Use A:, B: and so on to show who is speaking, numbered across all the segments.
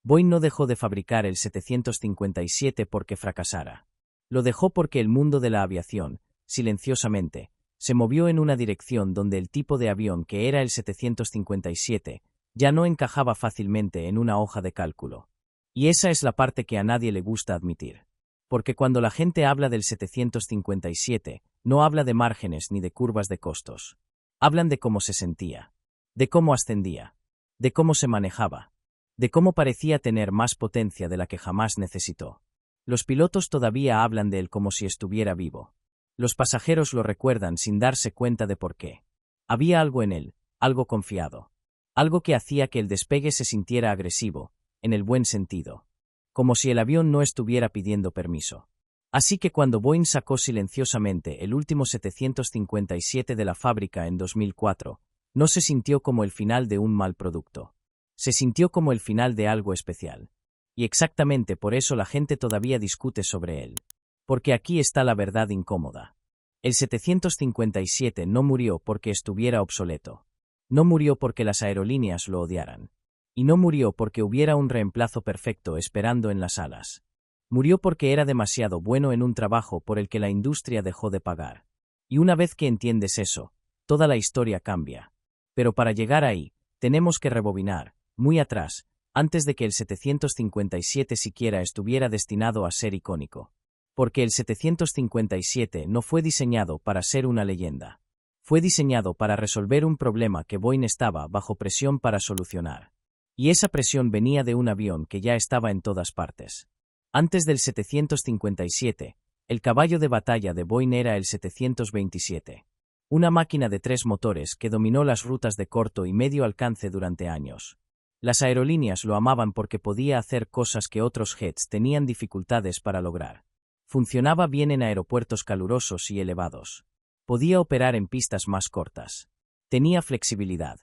A: Boeing no dejó de fabricar el 757 porque fracasara. Lo dejó porque el mundo de la aviación, silenciosamente, se movió en una dirección donde el tipo de avión que era el 757 ya no encajaba fácilmente en una hoja de cálculo. Y esa es la parte que a nadie le gusta admitir. Porque cuando la gente habla del 757, no habla de márgenes ni de curvas de costos. Hablan de cómo se sentía, de cómo ascendía, de cómo se manejaba, de cómo parecía tener más potencia de la que jamás necesitó. Los pilotos todavía hablan de él como si estuviera vivo. Los pasajeros lo recuerdan sin darse cuenta de por qué. Había algo en él, algo confiado. Algo que hacía que el despegue se sintiera agresivo, en el buen sentido. Como si el avión no estuviera pidiendo permiso. Así que cuando Boeing sacó silenciosamente el último 757 de la fábrica en 2004, no se sintió como el final de un mal producto. Se sintió como el final de algo especial. Y exactamente por eso la gente todavía discute sobre él. Porque aquí está la verdad incómoda. El 757 no murió porque estuviera obsoleto. No murió porque las aerolíneas lo odiaran. Y no murió porque hubiera un reemplazo perfecto esperando en las alas. Murió porque era demasiado bueno en un trabajo por el que la industria dejó de pagar. Y una vez que entiendes eso, toda la historia cambia. Pero para llegar ahí, tenemos que rebobinar, muy atrás, antes de que el 757 siquiera estuviera destinado a ser icónico. Porque el 757 no fue diseñado para ser una leyenda. Fue diseñado para resolver un problema que Boeing estaba bajo presión para solucionar. Y esa presión venía de un avión que ya estaba en todas partes. Antes del 757, el caballo de batalla de Boeing era el 727. Una máquina de 3 motores que dominó las rutas de corto y medio alcance durante años. Las aerolíneas lo amaban porque podía hacer cosas que otros jets tenían dificultades para lograr. Funcionaba bien en aeropuertos calurosos y elevados. Podía operar en pistas más cortas. Tenía flexibilidad.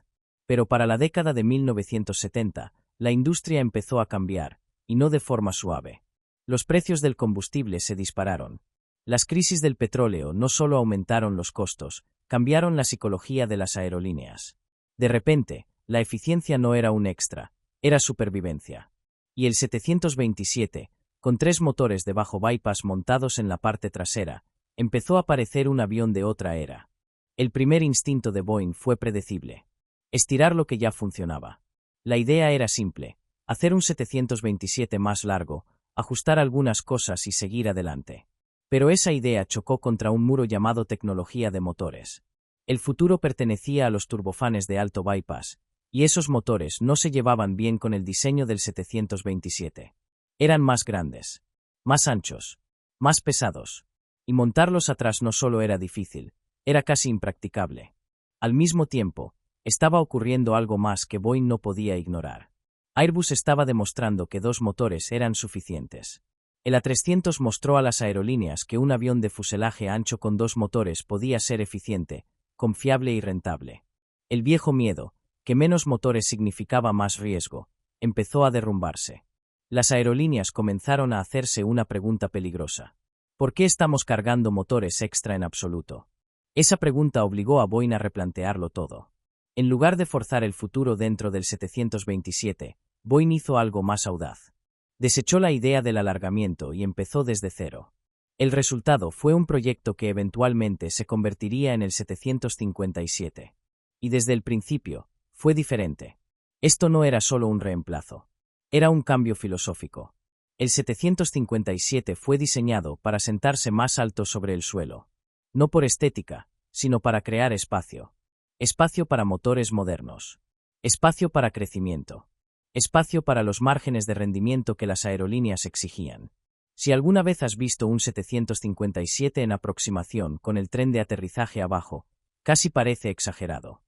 A: Pero para la década de 1970, la industria empezó a cambiar, y no de forma suave. Los precios del combustible se dispararon. Las crisis del petróleo no solo aumentaron los costos, cambiaron la psicología de las aerolíneas. De repente, la eficiencia no era un extra, era supervivencia. Y el 727, con 3 motores de bajo bypass montados en la parte trasera, empezó a parecer un avión de otra era. El primer instinto de Boeing fue predecible. Estirar lo que ya funcionaba. La idea era simple, hacer un 727 más largo, ajustar algunas cosas y seguir adelante. Pero esa idea chocó contra un muro llamado tecnología de motores. El futuro pertenecía a los turbofanes de alto bypass, y esos motores no se llevaban bien con el diseño del 727. Eran más grandes, más anchos, más pesados, y montarlos atrás no solo era difícil, era casi impracticable. Al mismo tiempo, estaba ocurriendo algo más que Boeing no podía ignorar. Airbus estaba demostrando que 2 motores eran suficientes. El A300 mostró a las aerolíneas que un avión de fuselaje ancho con 2 motores podía ser eficiente, confiable y rentable. El viejo miedo, que menos motores significaba más riesgo, empezó a derrumbarse. Las aerolíneas comenzaron a hacerse una pregunta peligrosa. ¿Por qué estamos cargando motores extra en absoluto? Esa pregunta obligó a Boeing a replantearlo todo. En lugar de forzar el futuro dentro del 727, Boeing hizo algo más audaz. Desechó la idea del alargamiento y empezó desde cero. El resultado fue un proyecto que eventualmente se convertiría en el 757. Y desde el principio, fue diferente. Esto no era solo un reemplazo. Era un cambio filosófico. El 757 fue diseñado para sentarse más alto sobre el suelo. No por estética, sino para crear espacio. Espacio para motores modernos. Espacio para crecimiento. Espacio para los márgenes de rendimiento que las aerolíneas exigían. Si alguna vez has visto un 757 en aproximación con el tren de aterrizaje abajo, casi parece exagerado.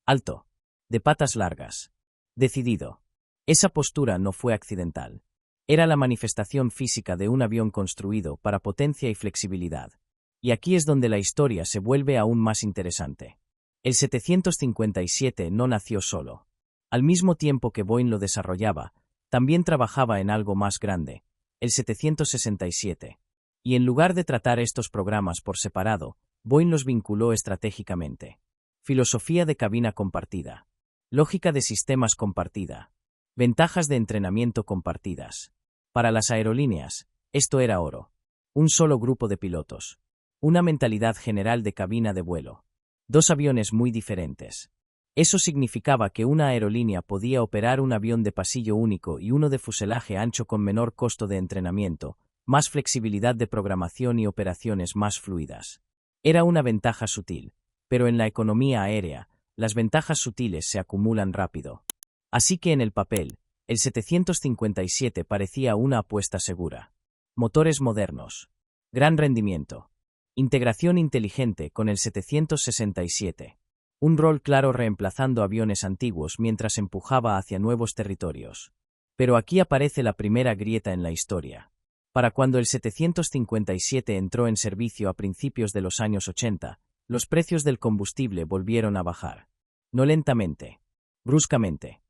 A: Alto. De patas largas. Decidido. Esa postura no fue accidental. Era la manifestación física de un avión construido para potencia y flexibilidad. Y aquí es donde la historia se vuelve aún más interesante. El 757 no nació solo. Al mismo tiempo que Boeing lo desarrollaba, también trabajaba en algo más grande, el 767. Y en lugar de tratar estos programas por separado, Boeing los vinculó estratégicamente. Filosofía de cabina compartida. Lógica de sistemas compartida. Ventajas de entrenamiento compartidas. Para las aerolíneas, esto era oro. Un solo grupo de pilotos. Una mentalidad general de cabina de vuelo. Dos aviones muy diferentes. Eso significaba que una aerolínea podía operar un avión de pasillo único y uno de fuselaje ancho con menor costo de entrenamiento, más flexibilidad de programación y operaciones más fluidas. Era una ventaja sutil, pero en la economía aérea, las ventajas sutiles se acumulan rápido. Así que en el papel, el 757 parecía una apuesta segura. Motores modernos. Gran rendimiento. Integración inteligente con el 767. Un rol claro reemplazando aviones antiguos mientras empujaba hacia nuevos territorios. Pero aquí aparece la primera grieta en la historia. Para cuando el 757 entró en servicio a principios de los años 80, los precios del combustible volvieron a bajar. No lentamente, bruscamente.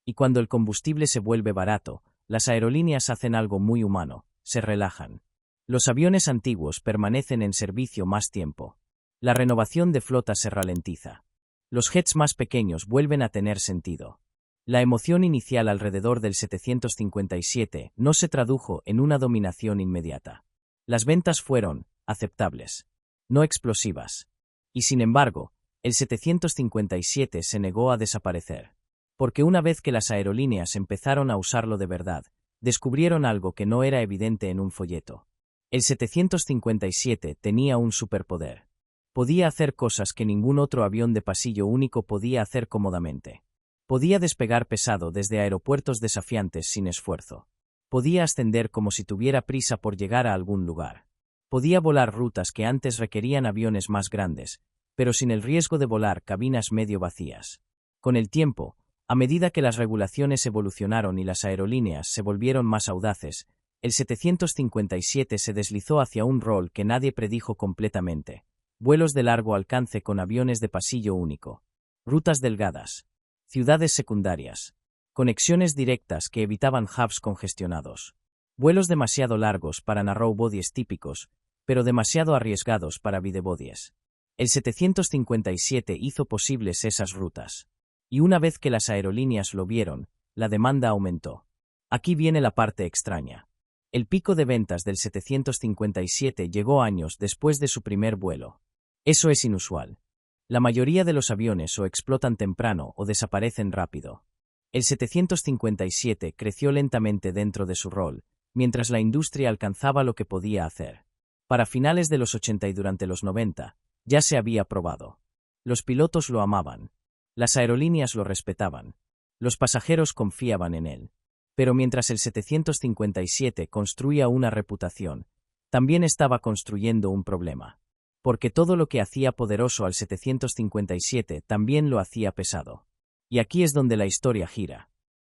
A: Y cuando el combustible se vuelve barato, las aerolíneas hacen algo muy humano, se relajan. Los aviones antiguos permanecen en servicio más tiempo. La renovación de flota se ralentiza. Los jets más pequeños vuelven a tener sentido. La emoción inicial alrededor del 757 no se tradujo en una dominación inmediata. Las ventas fueron aceptables, no explosivas. Y sin embargo, el 757 se negó a desaparecer. Porque una vez que las aerolíneas empezaron a usarlo de verdad, descubrieron algo que no era evidente en un folleto. El 757 tenía un superpoder. Podía hacer cosas que ningún otro avión de pasillo único podía hacer cómodamente. Podía despegar pesado desde aeropuertos desafiantes sin esfuerzo. Podía ascender como si tuviera prisa por llegar a algún lugar. Podía volar rutas que antes requerían aviones más grandes, pero sin el riesgo de volar cabinas medio vacías. Con el tiempo, a medida que las regulaciones evolucionaron y las aerolíneas se volvieron más audaces, el 757 se deslizó hacia un rol que nadie predijo completamente. Vuelos de largo alcance con aviones de pasillo único. Rutas delgadas. Ciudades secundarias. Conexiones directas que evitaban hubs congestionados. Vuelos demasiado largos para narrow bodies típicos, pero demasiado arriesgados para wide bodies. El 757 hizo posibles esas rutas. Y una vez que las aerolíneas lo vieron, la demanda aumentó. Aquí viene la parte extraña. El pico de ventas del 757 llegó años después de su primer vuelo. Eso es inusual. La mayoría de los aviones o explotan temprano o desaparecen rápido. El 757 creció lentamente dentro de su rol, mientras la industria alcanzaba lo que podía hacer. Para finales de los 80 y durante los 90, ya se había probado. Los pilotos lo amaban. Las aerolíneas lo respetaban. Los pasajeros confiaban en él. Pero mientras el 757 construía una reputación, también estaba construyendo un problema. Porque todo lo que hacía poderoso al 757 también lo hacía pesado. Y aquí es donde la historia gira.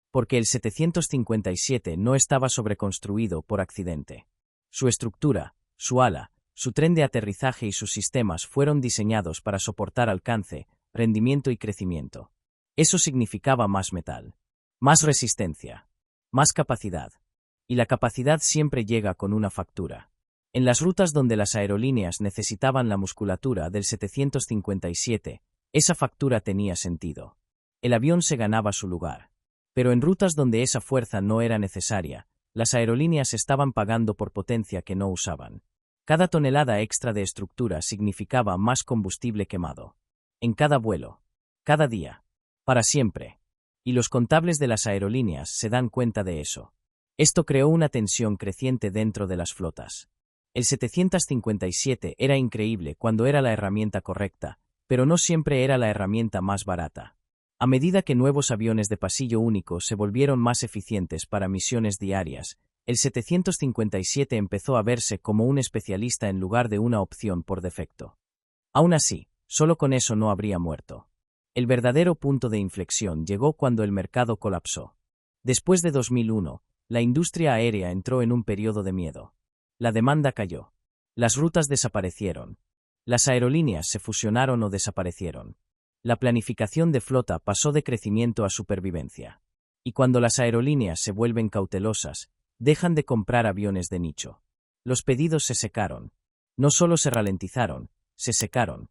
A: Porque el 757 no estaba sobreconstruido por accidente. Su estructura, su ala, su tren de aterrizaje y sus sistemas fueron diseñados para soportar alcance, rendimiento y crecimiento. Eso significaba más metal, más resistencia, más capacidad. Y la capacidad siempre llega con una factura. En las rutas donde las aerolíneas necesitaban la musculatura del 757, esa factura tenía sentido. El avión se ganaba su lugar. Pero en rutas donde esa fuerza no era necesaria, las aerolíneas estaban pagando por potencia que no usaban. Cada tonelada extra de estructura significaba más combustible quemado. En cada vuelo. Cada día. Para siempre. Y los contables de las aerolíneas se dan cuenta de eso. Esto creó una tensión creciente dentro de las flotas. El 757 era increíble cuando era la herramienta correcta, pero no siempre era la herramienta más barata. A medida que nuevos aviones de pasillo único se volvieron más eficientes para misiones diarias, el 757 empezó a verse como un especialista en lugar de una opción por defecto. Aún así, solo con eso no habría muerto. El verdadero punto de inflexión llegó cuando el mercado colapsó. Después de 2001, la industria aérea entró en un periodo de miedo. La demanda cayó. Las rutas desaparecieron. Las aerolíneas se fusionaron o desaparecieron. La planificación de flota pasó de crecimiento a supervivencia. Y cuando las aerolíneas se vuelven cautelosas, dejan de comprar aviones de nicho. Los pedidos se secaron. No solo se ralentizaron, se secaron.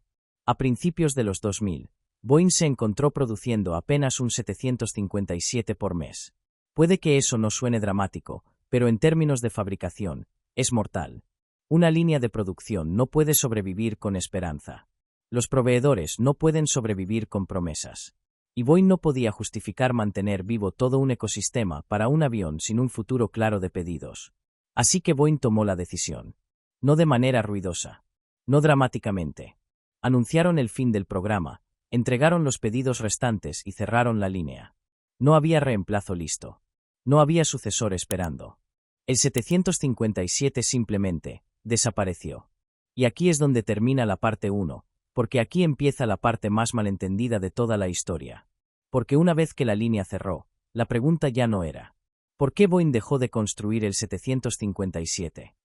A: A principios de los 2000, Boeing se encontró produciendo apenas un 757 por mes. Puede que eso no suene dramático, pero en términos de fabricación, es mortal. Una línea de producción no puede sobrevivir con esperanza. Los proveedores no pueden sobrevivir con promesas. Y Boeing no podía justificar mantener vivo todo un ecosistema para un avión sin un futuro claro de pedidos. Así que Boeing tomó la decisión. No de manera ruidosa. No dramáticamente. Anunciaron el fin del programa, entregaron los pedidos restantes y cerraron la línea. No había reemplazo listo. No había sucesor esperando. El 757 simplemente desapareció. Y aquí es donde termina la parte 1, porque aquí empieza la parte más malentendida de toda la historia. Porque una vez que la línea cerró, la pregunta ya no era ¿por qué Boeing dejó de construir el 757?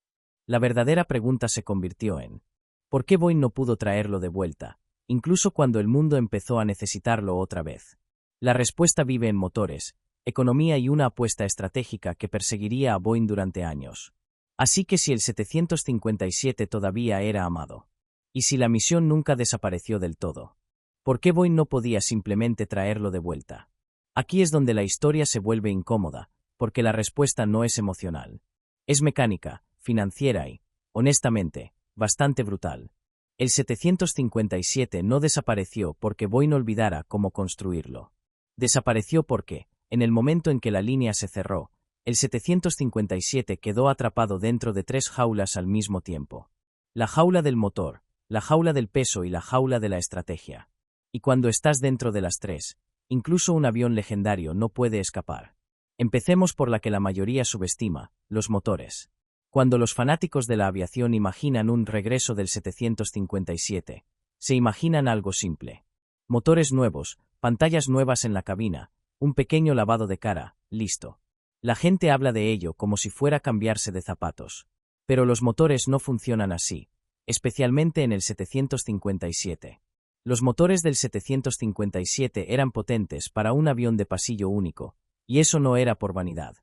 A: La verdadera pregunta se convirtió en ¿por qué Boeing no pudo traerlo de vuelta, incluso cuando el mundo empezó a necesitarlo otra vez? La respuesta vive en motores, economía y una apuesta estratégica que perseguiría a Boeing durante años. Así que si el 757 todavía era amado, y si la misión nunca desapareció del todo, ¿por qué Boeing no podía simplemente traerlo de vuelta? Aquí es donde la historia se vuelve incómoda, porque la respuesta no es emocional. Es mecánica, financiera y, honestamente, bastante brutal. El 757 no desapareció porque Boeing olvidara cómo construirlo. Desapareció porque, en el momento en que la línea se cerró, el 757 quedó atrapado dentro de 3 jaulas al mismo tiempo. La jaula del motor, la jaula del peso y la jaula de la estrategia. Y cuando estás dentro de las 3, incluso un avión legendario no puede escapar. Empecemos por la que la mayoría subestima, los motores. Cuando los fanáticos de la aviación imaginan un regreso del 757, se imaginan algo simple. Motores nuevos, pantallas nuevas en la cabina, un pequeño lavado de cara, listo. La gente habla de ello como si fuera cambiarse de zapatos. Pero los motores no funcionan así, especialmente en el 757. Los motores del 757 eran potentes para un avión de pasillo único, y eso no era por vanidad.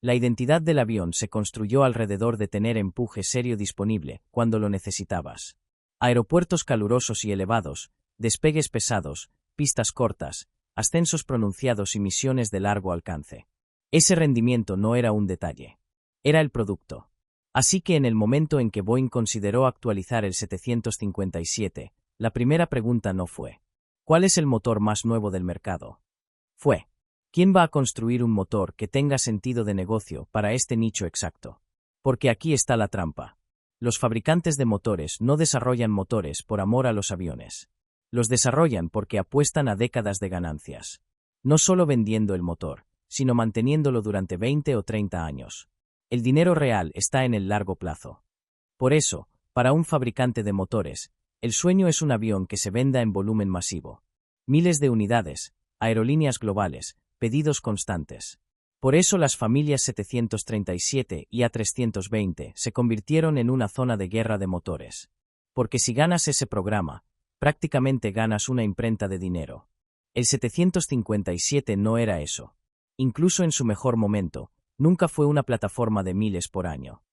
A: La identidad del avión se construyó alrededor de tener empuje serio disponible cuando lo necesitabas. Aeropuertos calurosos y elevados, despegues pesados, pistas cortas, ascensos pronunciados y misiones de largo alcance. Ese rendimiento no era un detalle. Era el producto. Así que en el momento en que Boeing consideró actualizar el 757, la primera pregunta no fue ¿cuál es el motor más nuevo del mercado? Fue ¿quién va a construir un motor que tenga sentido de negocio para este nicho exacto? Porque aquí está la trampa. Los fabricantes de motores no desarrollan motores por amor a los aviones. Los desarrollan porque apuestan a décadas de ganancias. No solo vendiendo el motor, sino manteniéndolo durante 20 o 30 años. El dinero real está en el largo plazo. Por eso, para un fabricante de motores, el sueño es un avión que se venda en volumen masivo. Miles de unidades, aerolíneas globales, pedidos constantes. Por eso las familias 737 y A320 se convirtieron en una zona de guerra de motores. Porque si ganas ese programa, prácticamente ganas una imprenta de dinero. El 757 no era eso. Incluso en su mejor momento, nunca fue una plataforma de miles por año.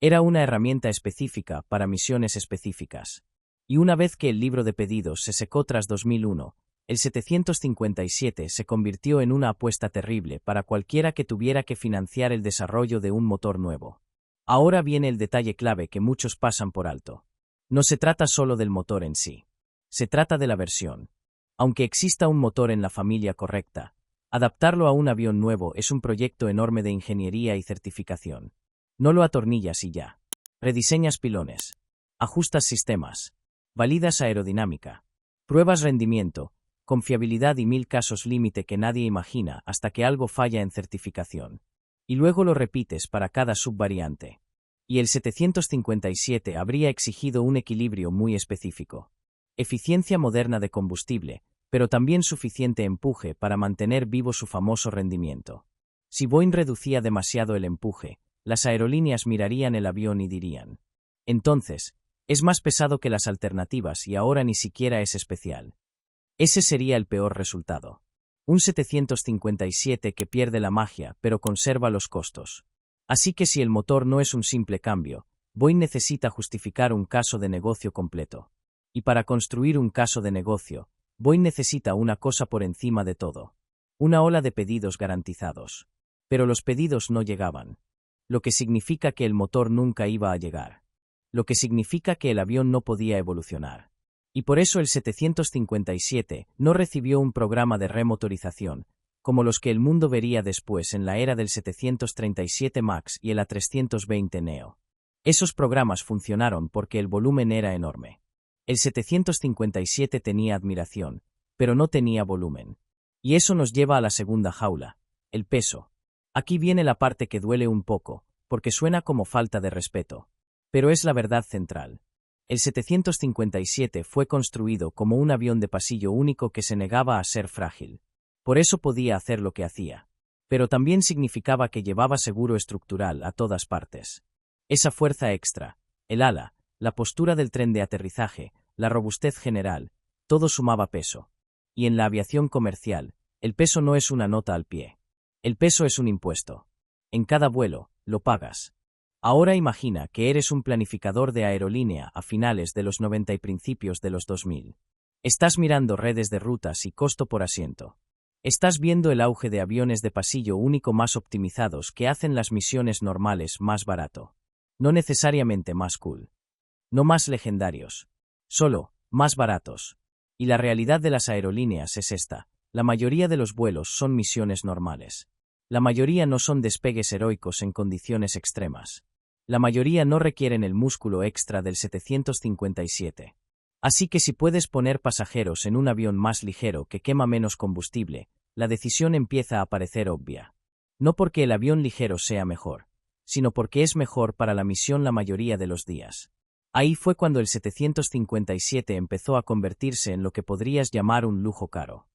A: Era una herramienta específica para misiones específicas. Y una vez que el libro de pedidos se secó tras 2001, el 757 se convirtió en una apuesta terrible para cualquiera que tuviera que financiar el desarrollo de un motor nuevo. Ahora viene el detalle clave que muchos pasan por alto. No se trata solo del motor en sí. Se trata de la versión. Aunque exista un motor en la familia correcta, adaptarlo a un avión nuevo es un proyecto enorme de ingeniería y certificación. No lo atornillas y ya. Rediseñas pilones. Ajustas sistemas. Validas aerodinámica. Pruebas rendimiento, confiabilidad y 1000 casos límite que nadie imagina hasta que algo falla en certificación. Y luego lo repites para cada subvariante. Y el 757 habría exigido un equilibrio muy específico. Eficiencia moderna de combustible, pero también suficiente empuje para mantener vivo su famoso rendimiento. Si Boeing reducía demasiado el empuje, las aerolíneas mirarían el avión y dirían: entonces, es más pesado que las alternativas y ahora ni siquiera es especial. Ese sería el peor resultado. Un 757 que pierde la magia pero conserva los costos. Así que si el motor no es un simple cambio, Boeing necesita justificar un caso de negocio completo. Y para construir un caso de negocio, Boeing necesita una cosa por encima de todo: una ola de pedidos garantizados. Pero los pedidos no llegaban. Lo que significa que el motor nunca iba a llegar. Lo que significa que el avión no podía evolucionar. Y por eso el 757 no recibió un programa de remotorización, como los que el mundo vería después en la era del 737 MAX y el A320 Neo. Esos programas funcionaron porque el volumen era enorme. El 757 tenía admiración, pero no tenía volumen. Y eso nos lleva a la segunda jaula, el peso. Aquí viene la parte que duele un poco, porque suena como falta de respeto. Pero es la verdad central. El 757 fue construido como un avión de pasillo único que se negaba a ser frágil. Por eso podía hacer lo que hacía. Pero también significaba que llevaba seguro estructural a todas partes. Esa fuerza extra, el ala, la postura del tren de aterrizaje, la robustez general, todo sumaba peso. Y en la aviación comercial, el peso no es una nota al pie. El peso es un impuesto. En cada vuelo, lo pagas. Ahora imagina que eres un planificador de aerolínea a finales de los 90 y principios de los 2000. Estás mirando redes de rutas y costo por asiento. Estás viendo el auge de aviones de pasillo único más optimizados que hacen las misiones normales más barato. No necesariamente más cool. No más legendarios. Solo, más baratos. Y la realidad de las aerolíneas es esta. La mayoría de los vuelos son misiones normales. La mayoría no son despegues heroicos en condiciones extremas. La mayoría no requieren el músculo extra del 757. Así que si puedes poner pasajeros en un avión más ligero que quema menos combustible, la decisión empieza a parecer obvia. No porque el avión ligero sea mejor, sino porque es mejor para la misión la mayoría de los días. Ahí fue cuando el 757 empezó a convertirse en lo que podrías llamar un lujo caro.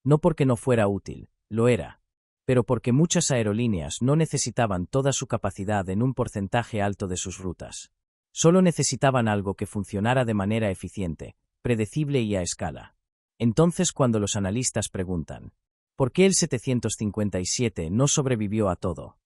A: No porque no fuera útil, lo era. Pero porque muchas aerolíneas no necesitaban toda su capacidad en un porcentaje alto de sus rutas. Solo necesitaban algo que funcionara de manera eficiente, predecible y a escala. Entonces cuando los analistas preguntan, ¿por qué el 757 no sobrevivió a todo?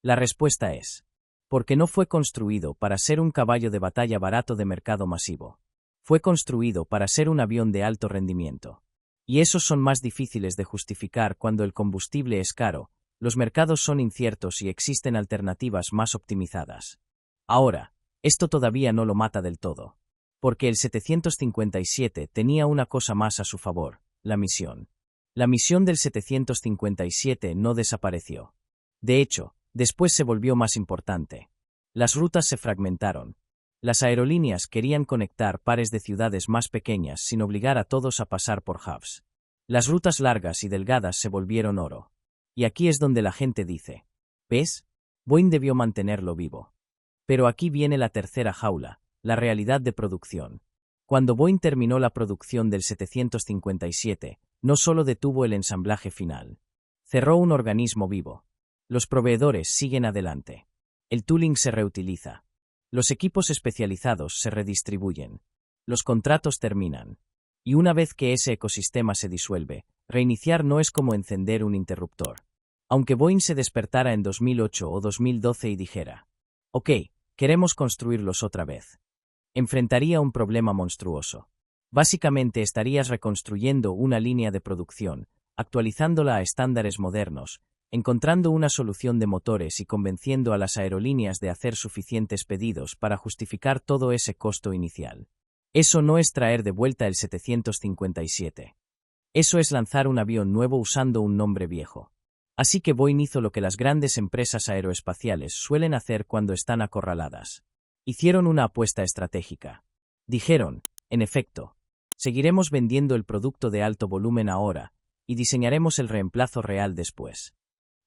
A: La respuesta es, porque no fue construido para ser un caballo de batalla barato de mercado masivo. Fue construido para ser un avión de alto rendimiento. Y esos son más difíciles de justificar cuando el combustible es caro, los mercados son inciertos y existen alternativas más optimizadas. Ahora, esto todavía no lo mata del todo. Porque el 757 tenía una cosa más a su favor, la misión. La misión del 757 no desapareció. De hecho, después se volvió más importante. Las rutas se fragmentaron. Las aerolíneas querían conectar pares de ciudades más pequeñas sin obligar a todos a pasar por hubs. Las rutas largas y delgadas se volvieron oro. Y aquí es donde la gente dice, ¿ves? Boeing debió mantenerlo vivo. Pero aquí viene la tercera jaula, la realidad de producción. Cuando Boeing terminó la producción del 757, no solo detuvo el ensamblaje final. Cerró un organismo vivo. Los proveedores siguen adelante. El tooling se reutiliza. Los equipos especializados se redistribuyen. Los contratos terminan. Y una vez que ese ecosistema se disuelve, reiniciar no es como encender un interruptor. Aunque Boeing se despertara en 2008 o 2012 y dijera, ok, queremos construirlos otra vez. Enfrentaría un problema monstruoso. Básicamente estarías reconstruyendo una línea de producción, actualizándola a estándares modernos, encontrando una solución de motores y convenciendo a las aerolíneas de hacer suficientes pedidos para justificar todo ese costo inicial. Eso no es traer de vuelta el 757. Eso es lanzar un avión nuevo usando un nombre viejo. Así que Boeing hizo lo que las grandes empresas aeroespaciales suelen hacer cuando están acorraladas. Hicieron una apuesta estratégica. Dijeron, en efecto, seguiremos vendiendo el producto de alto volumen ahora, y diseñaremos el reemplazo real después.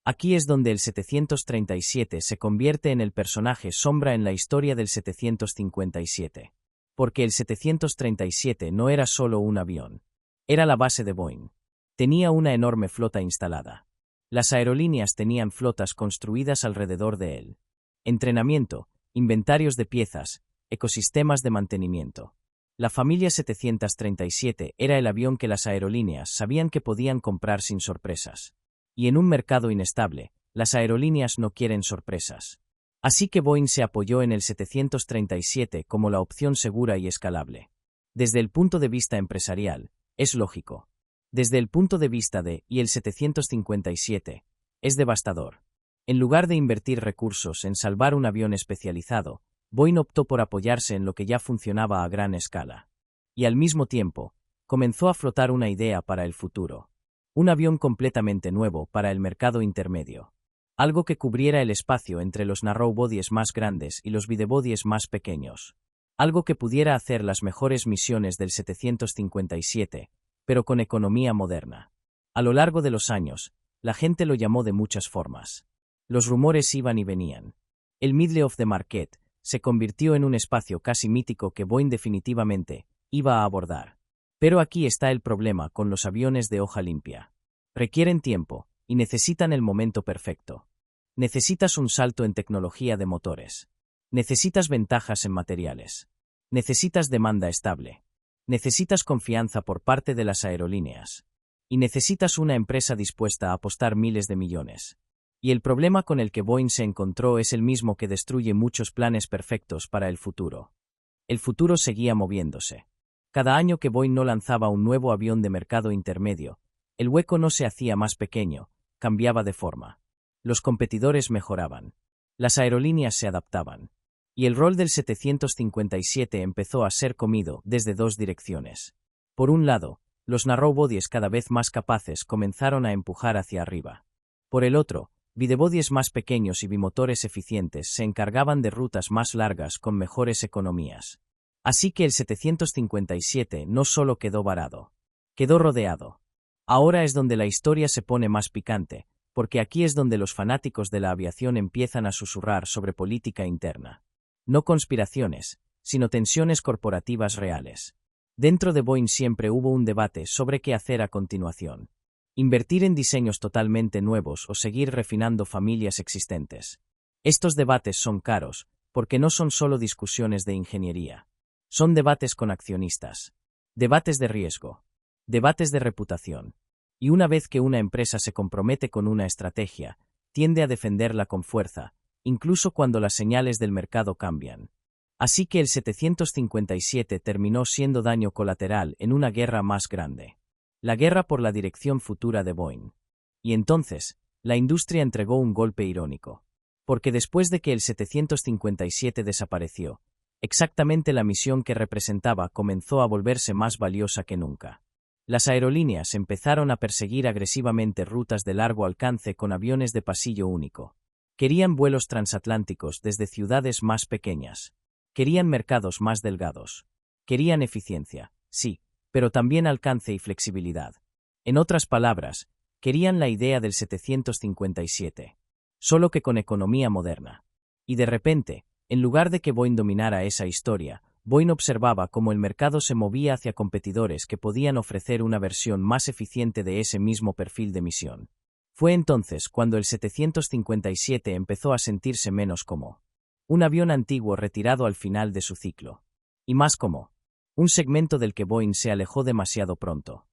A: Aquí es donde el 737 se convierte en el personaje sombra en la historia del 757. Porque el 737 no era solo un avión. Era la base de Boeing. Tenía una enorme flota instalada. Las aerolíneas tenían flotas construidas alrededor de él. Entrenamiento, inventarios de piezas, ecosistemas de mantenimiento. La familia 737 era el avión que las aerolíneas sabían que podían comprar sin sorpresas. Y en un mercado inestable, las aerolíneas no quieren sorpresas. Así que Boeing se apoyó en el 737 como la opción segura y escalable. Desde el punto de vista empresarial, es lógico. Desde el punto de vista de, y el 757, es devastador. En lugar de invertir recursos en salvar un avión especializado, Boeing optó por apoyarse en lo que ya funcionaba a gran escala. Y al mismo tiempo, comenzó a flotar una idea para el futuro. Un avión completamente nuevo para el mercado intermedio. Algo que cubriera el espacio entre los narrow-bodies más grandes y los widebodies más pequeños. Algo que pudiera hacer las mejores misiones del 757, pero con economía moderna. A lo largo de los años, la gente lo llamó de muchas formas. Los rumores iban y venían. El Middle of the Market se convirtió en un espacio casi mítico que Boeing definitivamente iba a abordar. Pero aquí está el problema con los aviones de hoja limpia. Requieren tiempo, y necesitan el momento perfecto. Necesitas un salto en tecnología de motores. Necesitas ventajas en materiales. Necesitas demanda estable. Necesitas confianza por parte de las aerolíneas. Y necesitas una empresa dispuesta a apostar miles de millones. Y el problema con el que Boeing se encontró es el mismo que destruye muchos planes perfectos para el futuro. El futuro seguía moviéndose. Cada año que Boeing no lanzaba un nuevo avión de mercado intermedio, el hueco no se hacía más pequeño, cambiaba de forma. Los competidores mejoraban. Las aerolíneas se adaptaban. Y el rol del 757 empezó a ser comido desde dos direcciones. Por un lado, los narrow-bodies cada vez más capaces comenzaron a empujar hacia arriba. Por el otro, widebodies más pequeños y bimotores eficientes se encargaban de rutas más largas con mejores economías. Así que el 757 no solo quedó varado. Quedó rodeado. Ahora es donde la historia se pone más picante, porque aquí es donde los fanáticos de la aviación empiezan a susurrar sobre política interna. No conspiraciones, sino tensiones corporativas reales. Dentro de Boeing siempre hubo un debate sobre qué hacer a continuación. Invertir en diseños totalmente nuevos o seguir refinando familias existentes. Estos debates son caros, porque no son solo discusiones de ingeniería. Son debates con accionistas. Debates de riesgo. Debates de reputación. Y una vez que una empresa se compromete con una estrategia, tiende a defenderla con fuerza, incluso cuando las señales del mercado cambian. Así que el 757 terminó siendo daño colateral en una guerra más grande. La guerra por la dirección futura de Boeing. Y entonces, la industria entregó un golpe irónico. Porque después de que el 757 desapareció, exactamente la misión que representaba comenzó a volverse más valiosa que nunca. Las aerolíneas empezaron a perseguir agresivamente rutas de largo alcance con aviones de pasillo único. Querían vuelos transatlánticos desde ciudades más pequeñas. Querían mercados más delgados. Querían eficiencia, sí, pero también alcance y flexibilidad. En otras palabras, querían la idea del 757. Solo que con economía moderna. Y de repente, en lugar de que Boeing dominara esa historia, Boeing observaba cómo el mercado se movía hacia competidores que podían ofrecer una versión más eficiente de ese mismo perfil de misión. Fue entonces cuando el 757 empezó a sentirse menos como un avión antiguo retirado al final de su ciclo, y más como un segmento del que Boeing se alejó demasiado pronto.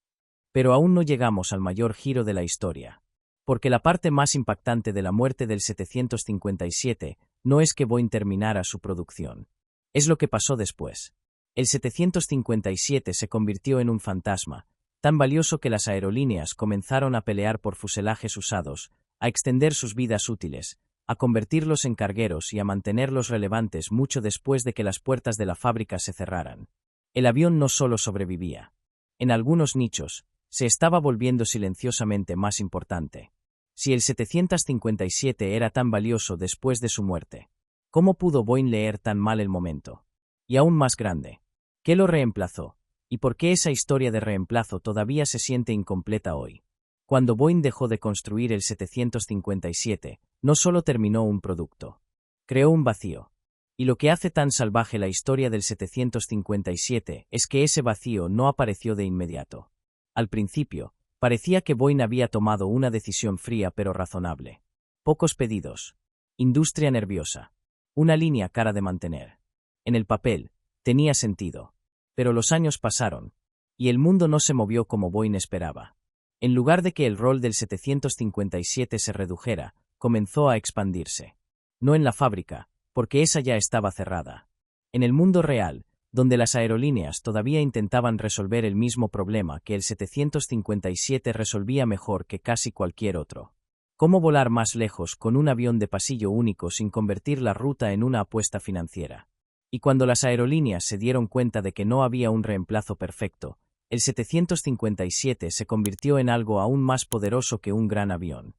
A: Pero aún no llegamos al mayor giro de la historia. Porque la parte más impactante de la muerte del 757 no es que Boeing terminara su producción. Es lo que pasó después. El 757 se convirtió en un fantasma, tan valioso que las aerolíneas comenzaron a pelear por fuselajes usados, a extender sus vidas útiles, a convertirlos en cargueros y a mantenerlos relevantes mucho después de que las puertas de la fábrica se cerraran. El avión no solo sobrevivía. En algunos nichos, se estaba volviendo silenciosamente más importante. Si el 757 era tan valioso después de su muerte, ¿cómo pudo Boeing leer tan mal el momento? Y aún más grande, ¿qué lo reemplazó? ¿Y por qué esa historia de reemplazo todavía se siente incompleta hoy? Cuando Boeing dejó de construir el 757, no solo terminó un producto. Creó un vacío. Y lo que hace tan salvaje la historia del 757 es que ese vacío no apareció de inmediato. Al principio, parecía que Boeing había tomado una decisión fría pero razonable. Pocos pedidos. Industria nerviosa. Una línea cara de mantener. En el papel, tenía sentido. Pero los años pasaron, y el mundo no se movió como Boeing esperaba. En lugar de que el rol del 757 se redujera, comenzó a expandirse. No en la fábrica, porque esa ya estaba cerrada. En el mundo real, donde las aerolíneas todavía intentaban resolver el mismo problema que el 757 resolvía mejor que casi cualquier otro. ¿Cómo volar más lejos con un avión de pasillo único sin convertir la ruta en una apuesta financiera? Y cuando las aerolíneas se dieron cuenta de que no había un reemplazo perfecto, el 757 se convirtió en algo aún más poderoso que un gran avión.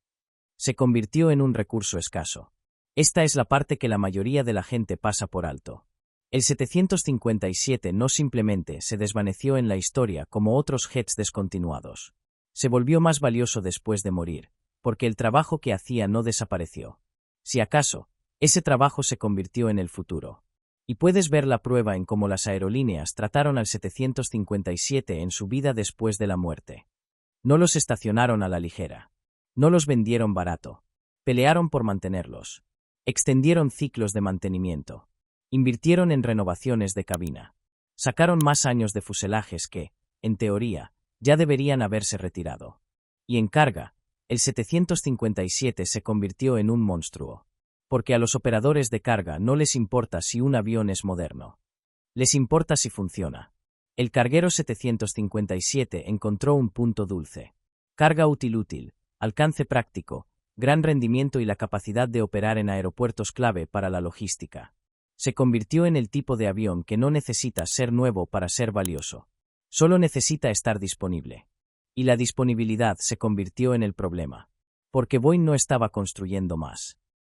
A: Se convirtió en un recurso escaso. Esta es la parte que la mayoría de la gente pasa por alto. El 757 no simplemente se desvaneció en la historia como otros jets descontinuados. Se volvió más valioso después de morir, porque el trabajo que hacía no desapareció. Si acaso, ese trabajo se convirtió en el futuro. Y puedes ver la prueba en cómo las aerolíneas trataron al 757 en su vida después de la muerte. No los estacionaron a la ligera. No los vendieron barato. Pelearon por mantenerlos. Extendieron ciclos de mantenimiento. Invirtieron en renovaciones de cabina. Sacaron más años de fuselajes que, en teoría, ya deberían haberse retirado. Y en carga, el 757 se convirtió en un monstruo. Porque a los operadores de carga no les importa si un avión es moderno. Les importa si funciona. El carguero 757 encontró un punto dulce. Carga útil, alcance práctico, gran rendimiento y la capacidad de operar en aeropuertos clave para la logística. Se convirtió en el tipo de avión que no necesita ser nuevo para ser valioso. Solo necesita estar disponible. Y la disponibilidad se convirtió en el problema. Porque Boeing no estaba construyendo más.